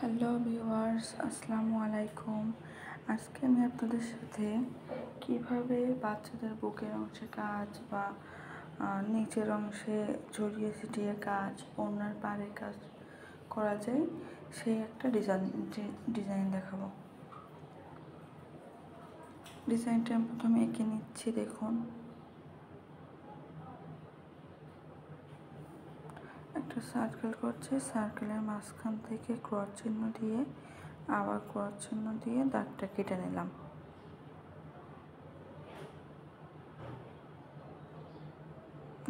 Hello viewers, আসসালামু আলাইকুম। আজকে আমি আপনাদের সাথে কিভাবে বাচ্চাদের বুকের অংশে কাজ বা নিচের অংশে ছড়িয়ে ছিটিয়ে কাজ, ওড়নার পাড়ে কাজ করা যায় সেই একটা ডিজাইন দেখাবো। ডিজাইনটা আমি প্রথমে এঁকে নিচ্ছি। দেখুন, একটা সার্কেল করছি, সার্কেলের মাঝখান থেকে ক্রস চিহ্ন দিয়ে আবার ক্রস চিহ্ন দিয়ে দাগটা কেটে নিলাম।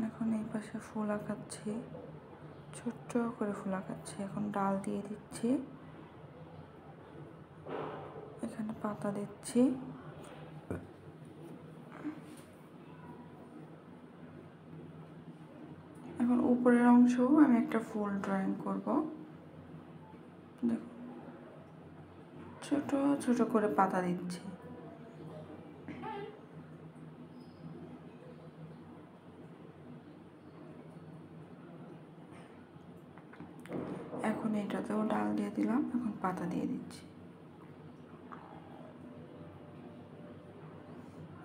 এখন এই পাশে ফুল আঁকাচ্ছি, ছোট্ট করে ফুল আঁকাচ্ছি। এখন ডাল দিয়ে দিচ্ছি, এখানে পাতা দিচ্ছি। এখন উপরের অংশেও আমি একটা ফুল ড্রয়িং করব। দেখুন, ছোট ছোট করে পাতা দিচ্ছি। এখন এটাতেও ডাল দিয়ে দিলাম, এখন পাতা দিয়ে দিচ্ছি।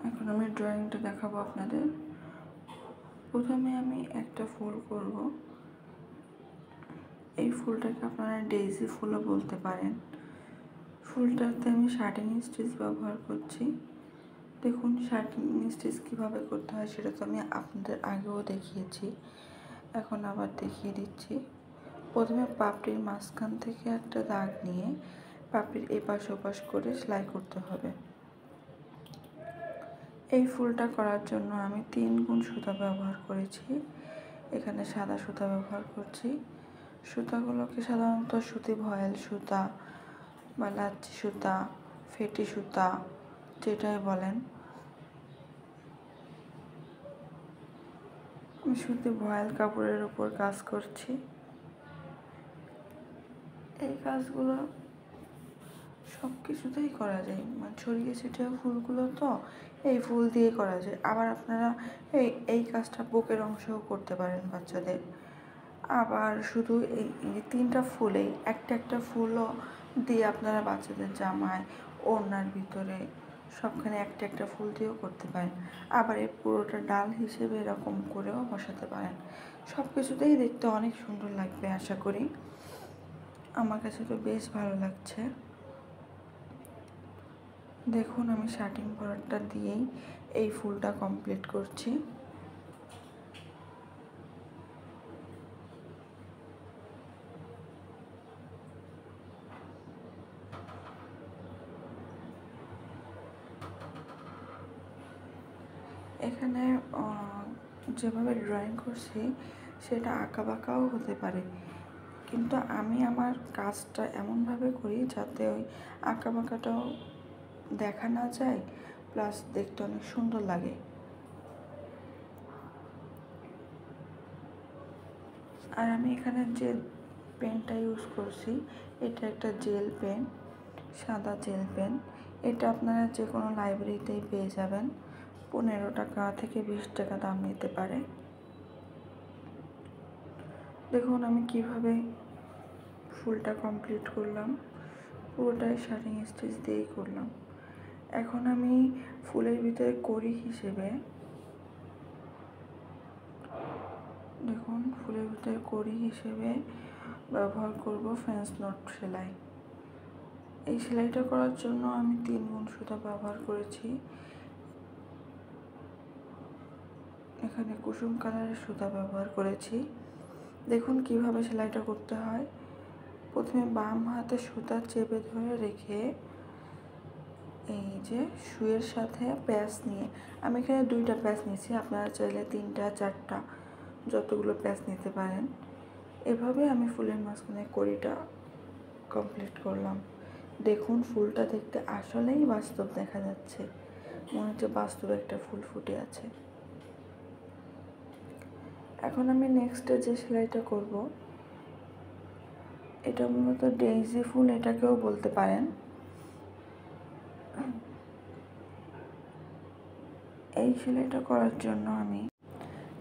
এখন আমি ড্রয়িংটা দেখাবো আপনাদের। প্রথমে আমি একটা ফুল করব। এই ফুলটাকে আপনারা ডেইজি ফুলও বলতে পারেন। ফুলটাতে আমি শার্টিং স্টিচ ব্যবহার করছি। দেখুন, শার্টিং স্টিচ কীভাবে করতে হয় সেটা তো আমি আপনাদের আগেও দেখিয়েছি, এখন আবার দেখিয়ে দিচ্ছি। প্রথমে পাপড়ির মাঝখান থেকে একটা দাগ নিয়ে পাপড়ির এপাশ ওপাশ করে সেলাই করতে হবে। এই ফুলটা করার জন্য আমি 3 গুণ সুতা ব্যবহার করেছি। এখানে সাদা সুতা ব্যবহার করছি। সুতাগুলোকে সাধারণত সুতি ভয়েল সুতা বা লাচ্ছি সুতা, ফেটি সুতা, যেটাই বলেন। আমি সুতি ভয়েল কাপড়ের উপর কাজ করছি। এই কাজগুলো সব কিছুতেই করা যায়, মানে ছড়িয়ে ছিটিয়ে ফুলগুলো তো এই ফুল দিয়ে করা যায়। আবার আপনারা এই কাজটা বুকের অংশেও করতে পারেন বাচ্চাদের। আবার শুধু এই 3টা ফুলেই একটা ফুলও দিয়ে আপনারা বাচ্চাদের জামায়, ওড়নার ভিতরে সবখানে একটা ফুল দিয়েও করতে পারেন। আবার এই পুরোটা ডাল হিসেবে এরকম করেও বসাতে পারেন। সব কিছুতেই দেখতে অনেক সুন্দর লাগবে আশা করি। আমার কাছে তো বেশ ভালো লাগছে। দেখুন, আমি শার্টিং বর্ডারটা দিয়েই এই ফুলটা কমপ্লিট করছি। এখানে যেভাবে ড্রয়িং করছি সেটা আঁকা বাঁকাও হতে পারে, কিন্তু আমি আমার কাজটা এমনভাবে করি যাতে ওই আঁকা বাঁকাটাও দেখা না যায়, প্লাস দেখতে অনেক সুন্দর লাগে। আর আমি এখানে যে পেনটা ইউজ করছি এটা একটা জেল পেন, সাদা জেল পেন। এটা আপনারা যে কোনো লাইব্রেরিতেই পেয়ে যাবেন। 15 টাকা থেকে 20 টাকা দাম নিতে পারে। দেখুন, আমি কিভাবে ফুলটা কমপ্লিট করলাম, পুরোটাই শার্টিং স্টিচ দিয়েই করলাম। এখন আমি ফুলের ভিতরে কড়ি হিসেবে, দেখুন, ফুলের ভিতরে কড়ি হিসেবে ব্যবহার করব ফ্রেঞ্চ নট সেলাই। এই সেলাইটা করার জন্য আমি 3 গুণ সুতা ব্যবহার করেছি। এখানে কুসুম কালারের সুতা ব্যবহার করেছি। দেখুন কিভাবে সেলাইটা করতে হয়। প্রথমে বাম হাতে সুতা চেপে ধরে রেখে এই যে সুইয়ের সাথে প্যাচ নিয়ে, আমি এখানে 2টা প্যাচ নিয়েছি, আপনারা চাইলে 3টা 4টা যতগুলো প্যাচ নিতে পারেন। এভাবে আমি ফুলের মাঝখানে কড়িটা কমপ্লিট করলাম। দেখুন, ফুলটা দেখতে আসলেই বাস্তব দেখা যাচ্ছে, মনে হচ্ছে বাস্তবে একটা ফুল ফুটে আছে। এখন আমি নেক্সটে যে সেলাইটা করব এটা মূলত ডেইজি ফুল, এটাকেও বলতে পারেন। এই সেলাইটা করার জন্য আমি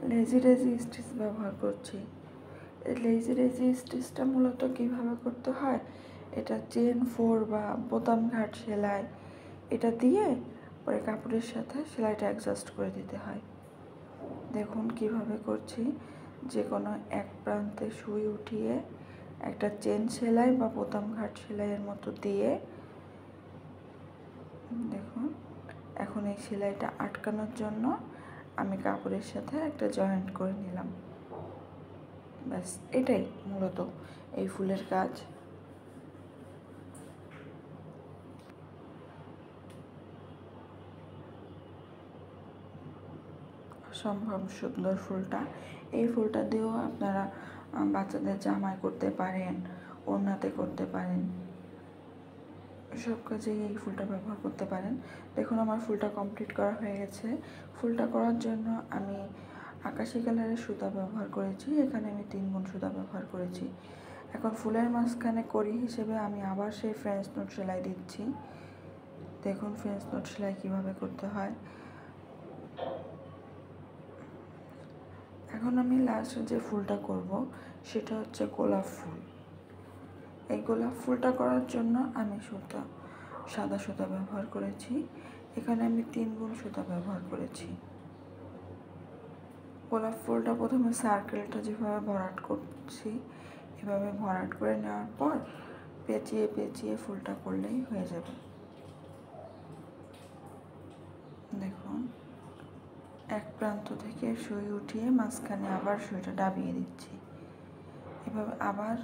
লেজি স্টিচ ব্যবহার করছি। এই লেজি স্টিচটা মূলত কীভাবে করতে হয় এটা চেন 4 বা বোতাম ঘাট সেলাই, এটা দিয়ে পরে কাপড়ের সাথে সেলাইটা অ্যাডজাস্ট করে দিতে হয়। দেখুন কিভাবে করছি, যে কোনো এক প্রান্তে সুই উঠিয়ে একটা চেন সেলাই বা বোতাম ঘাট সেলাইয়ের মতো দিয়ে, দেখুন এখন এই সেলাইটা আটকানোর জন্য আমি কাপড়ের সাথে একটা জয়েন্ট করে নিলাম। ব্যাস, এটাই মূলত এই ফুলের কাজ। অসম্ভব সুন্দর ফুলটা। এই ফুলটা দিয়েও আপনারা বাচ্চাদের জামায় করতে পারেন, ওড়নাতে করতে পারেন, সব কাজেই এই ফুলটা ব্যবহার করতে পারেন। দেখুন আমার ফুলটা কমপ্লিট করা হয়ে গেছে। ফুলটা করার জন্য আমি আকাশি কালারের সুতা ব্যবহার করেছি, এখানে আমি 3 গুণ সুতা ব্যবহার করেছি। এখন ফুলের মাঝখানে কড়ি হিসেবে আমি আবার সেই ফ্রেঞ্চ নোট সেলাই দিচ্ছি। দেখুন ফ্রেঞ্চ নোট সেলাই কীভাবে করতে হয়। এখন আমি লাস্টে যে ফুলটা করব সেটা হচ্ছে গোলাপ ফুল। এই গোলাপ ফুলটা করার জন্য আমি সাদা সুতা ব্যবহার করেছি, এখানে আমি 3 গুণ সুতা ব্যবহার করেছি। গোলাপ ফুলটা প্রথমে সার্কেলটা যেভাবে ভরাট করছি এভাবে ভরাট করে নেওয়ার পর পেঁচিয়ে পেঁচিয়ে ফুলটা করলেই হয়ে যাবে। দেখুন এক প্রান্ত থেকে সুই উঠিয়ে মাঝখানে আবার সুইটা ডাবিয়ে দিচ্ছি। এভাবে আবার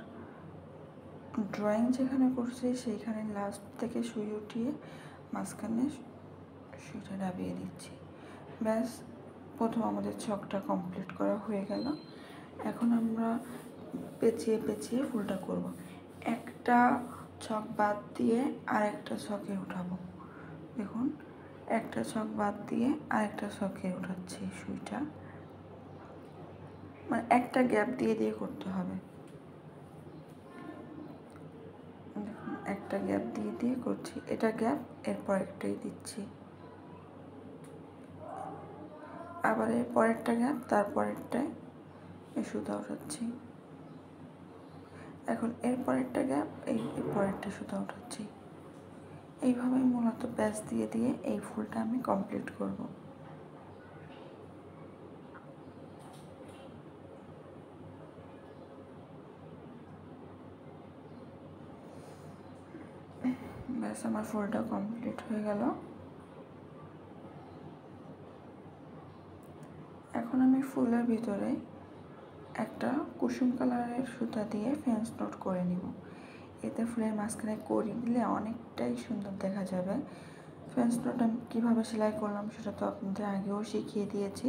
ড্রয়িং যেখানে করছি সেইখানে লাস্ট থেকে সুই উঠিয়ে মাঝখানে সুইটা ডাবিয়ে দিচ্ছি। ব্যাস, প্রথম আমাদের ছকটা কমপ্লিট করা হয়ে গেল। এখন আমরা পেঁচিয়ে পেঁচিয়ে ফুলটা করব। একটা ছক বাদ দিয়ে আরেকটা ছকে উঠাবো। দেখুন একটা ছক বাদ দিয়ে আরেকটা ছকে উঠাচ্ছি সুইটা, মানে একটা গ্যাপ দিয়ে দিয়ে করতে হবে। দেখুন একটা গ্যাপ দিয়ে দিয়ে করছি, এটা গ্যাপ, এরপর একটাই দিচ্ছি, আবার এর পরেরটা গ্যাপ, তারপরেরটায় এই সুতা উঠাচ্ছি। এখন এর পরেরটা গ্যাপ, এই পরেরটা সুতা উঠাচ্ছি। এইভাবেই মূলত প্যাচ দিয়ে দিয়ে এই ফুলটা আমি কমপ্লিট করব। ব্যাস, আমার ফুলটা কমপ্লিট হয়ে গেল। এখন আমি ফুলের ভিতরে একটা কুসুম কালারের সুতা দিয়ে ফ্রেঞ্চ নোট করে নিব। এতে ফুলের মাঝখানে কড়ি দিলে অনেকটাই সুন্দর দেখা যাবে। ফ্রেঞ্চ নোট আমি কীভাবে সেলাই করলাম সেটা তো আপনাদের আগেও শিখিয়ে দিয়েছি।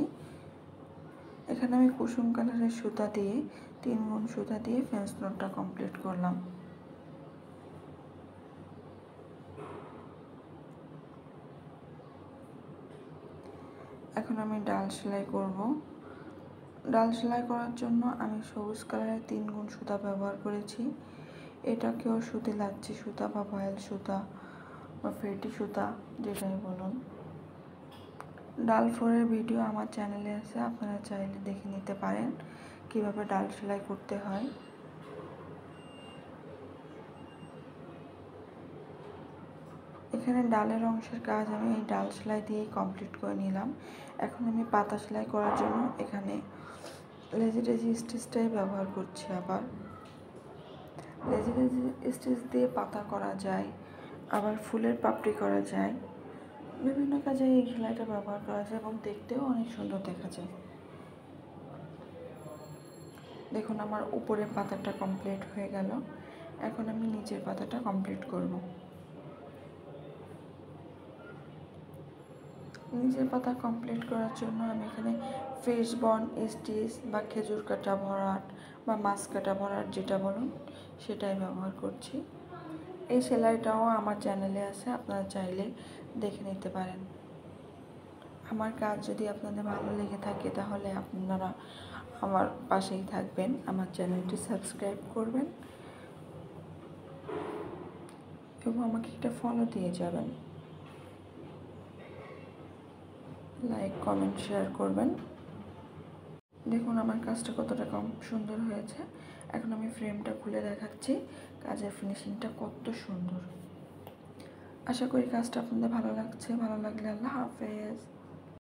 এখানে আমি কুসুম কালারের সুতা দিয়ে 3 গুণ সুতা দিয়ে ফ্রেঞ্চ নোটটা কমপ্লিট করলাম। এখন আমি ডাল সেলাই করব। ডাল সেলাই করার জন্য আমি সবুজ কালারের 3 গুণ সুতা ব্যবহার করেছি। এটাকেও সুতি লাচ্ছি সুতা বা ভয়েল সুতা বা ফেটি সুতা যেটাই বলুন। ডাল ফোরের ভিডিও আমার চ্যানেলে আছে, আপনারা চাইলে দেখে নিতে পারেন কিভাবে ডাল সেলাই করতে হয়। এখানে ডালের অংশের কাজ আমি এই ডাল সেলাই দিয়েই কমপ্লিট করে নিলাম। এখন আমি পাতা সেলাই করার জন্য এখানে লেজি লেজি স্টিচটাই ব্যবহার করছি। আবার লেজি লেজি স্টিচ দিয়ে পাতা করা যায়, আবার ফুলের পাপড়ি করা যায়, বিভিন্ন কাজে এই সেলাইটা ব্যবহার করা যায় এবং দেখতেও অনেক সুন্দর দেখা যায়। দেখুন আমার উপরের পাতাটা কমপ্লিট হয়ে গেল। এখন আমি নিচের পাতাটা কমপ্লিট করব। নিচের পাতা কমপ্লিট করার জন্য আমি এখানে ফিশ বন স্টিচ বা খেজুর কাটা ভরাট বা মাছ কাটা ভরাট যেটা বলুন সেটাই ব্যবহার করছি। এই সেলাইটাও আমার চ্যানেলে আছে, আপনারা চাইলে দেখে নিতে পারেন। আমার কাজ যদি আপনাদের ভালো লেগে থাকে তাহলে আপনারা আমার পাশেই থাকবেন, আমার চ্যানেলটি সাবস্ক্রাইব করবেন এবং আমাকে একটা ফলো দিয়ে যাবেন, লাইক কমেন্ট শেয়ার করবেন। দেখুন আমার কাজটা কতটা সুন্দর হয়েছে। এখন আমি ফ্রেমটা খুলে দেখাচ্ছি কাজের ফিনিশিংটা কত সুন্দর। আশা করি কাজটা আপনাদের ভালো লাগছে। ভালো লাগলে আল্লাহ হাফেজ।